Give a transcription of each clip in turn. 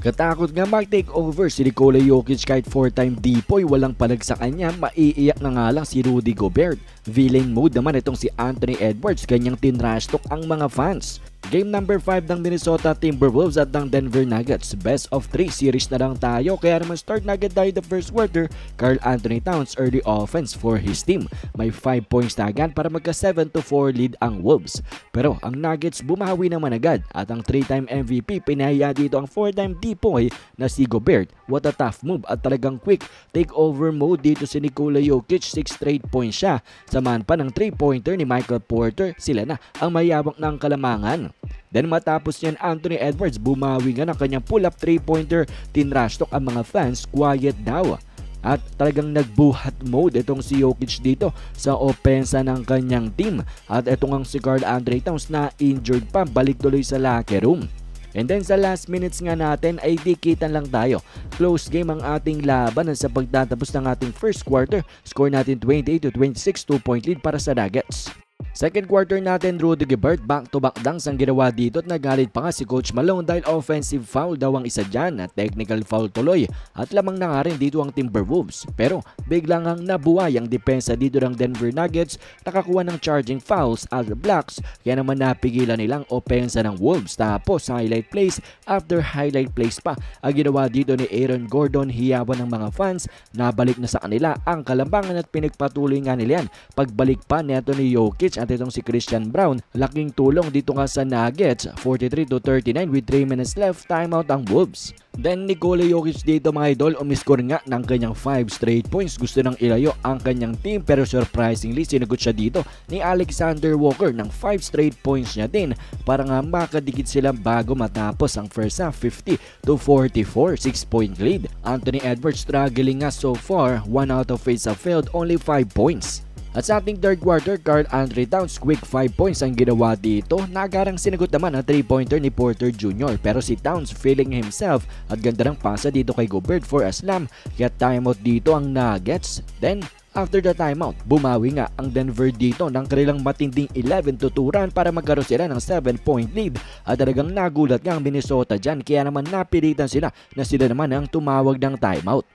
Katakot nga mag-takeover si Nikola Jokic kahit 4-time Dipoy, walang palag sa kanya, maiiyak na nga lang si Rudy Gobert. Villain mode naman itong si Anthony Edwards, kanyang tinrashtalk ang mga fans. Game number 5 ng Minnesota Timberwolves at ng Denver Nuggets. Best of 3 series na lang tayo, kaya naman start na agad tayo the first quarter. Karl Anthony Towns early offense for his team. May 5 points na agad para magka 7-4 lead ang Wolves. Pero ang Nuggets bumawi naman agad at ang 3-time MVP pinahaya dito ang 4-time Dipoy na si Gobert. What a tough move at talagang quick takeover mode dito si Nikola Jokic. 6 straight points siya. Samahan pa ng 3-pointer ni Michael Porter. Sila na ang mayabak ng kalamangan. Then matapos yan, Anthony Edwards bumawi nga ng kanyang pull-up 3-pointer. Tinrashtalk ang mga fans, quiet daw. At talagang nagbuhat mode itong si Jokic dito sa opensa ng kanyang team. At itong ang si Karl Anthony Towns na injured pa, balik tuloy sa locker room. And then sa last minutes nga natin ay dikitan lang tayo. Close game ang ating laban sa pagtatapos ng ating first quarter. Score natin 28-26, 2-point lead para sa Nuggets. Second quarter natin, Rudy Gobert back-to-back dunks ang ginawa dito at nagalit pa nga si Coach Malone dahil offensive foul daw ang isa dyan at technical foul tuloy at lamang na nga rin dito ang Timberwolves. Pero biglang ang nabuhay ang depensa dito ng Denver Nuggets, nakakuha ng charging fouls at blocks, kaya naman napigilan nilang opensa ng Wolves. Tapos highlight plays after highlight plays pa ang ginawa dito ni Aaron Gordon, hiyawan ng mga fans, nabalik na sa kanila ang kalambangan at pinagpatuloy nga nila yan. Pagbalik pa neto ni Jokic at itong si Christian Brown, laking tulong dito nga sa Nuggets. 43-39 with 3 minutes left, timeout ang Wolves. Then Nikola Jokic dito mga idol, umiscore nga ng kanyang 5 straight points. Gusto nang ilayo ang kanyang team pero surprisingly sinagot siya dito ni Alexander Walker ng 5 straight points niya din para nga makadikit sila bago matapos ang first half. 50-44, 6-point lead. Anthony Edwards struggling nga so far, 1 out of 8 failed, only 5 points. At sa ating third quarter, Karl Anthony Towns quick 5 points ang ginawa dito. Nagarang sinagot naman ang 3-pointer ni Porter Jr. Pero si Towns feeling himself at ganda ng pasa dito kay Gobert for a slam. Kaya timeout dito ang Nuggets. Then after the timeout, bumawi nga ang Denver dito ng kanilang matinding 11-2 run para magkaroon sila ng 7-point lead. At talagang nagulat nga ang Minnesota dyan, kaya naman napilitan sila na sila naman ang tumawag ng timeout.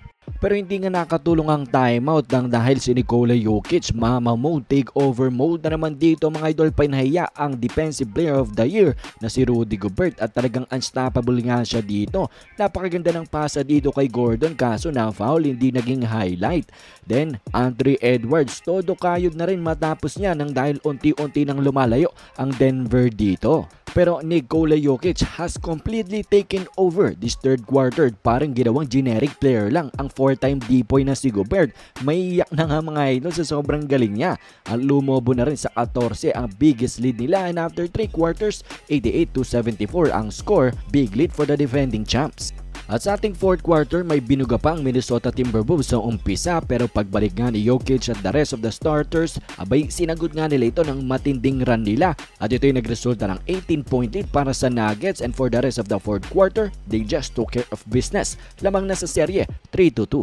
Pero hindi nga nakatulong ang timeout dahil si Nikola Jokic mama mode, takeover mode na naman dito mga idol. Pinahiya ang defensive player of the year na si Rudy Gobert at talagang unstoppable nga siya dito. Napakaganda ng pasa dito kay Gordon kaso na foul, hindi naging highlight. Then Anthony Edwards todo kayod na rin matapos niya nang dahil unti-unti nang lumalayo ang Denver dito. Pero Nikola Jokic has completely taken over this third quarter. Parang ginawang generic player lang ang 4-time Dipoy na si Gobert. Maiiyak na nga mga idol sa sobrang galing niya. Ang lumobo na rin sa 14 ang biggest lead nila, and after 3 quarters, 88-74 ang score. Big lead for the defending champs. At sa ating fourth quarter, may binuga pa ang Minnesota Timberwolves sa umpisa, pero pagbalik nga ni Jokic at the rest of the starters, abay sinagot nga nila ito ng matinding run nila. At ito'y nagresulta ng 18-point lead para sa Nuggets, and for the rest of the fourth quarter, they just took care of business. Lamang na sa serye, 3-2.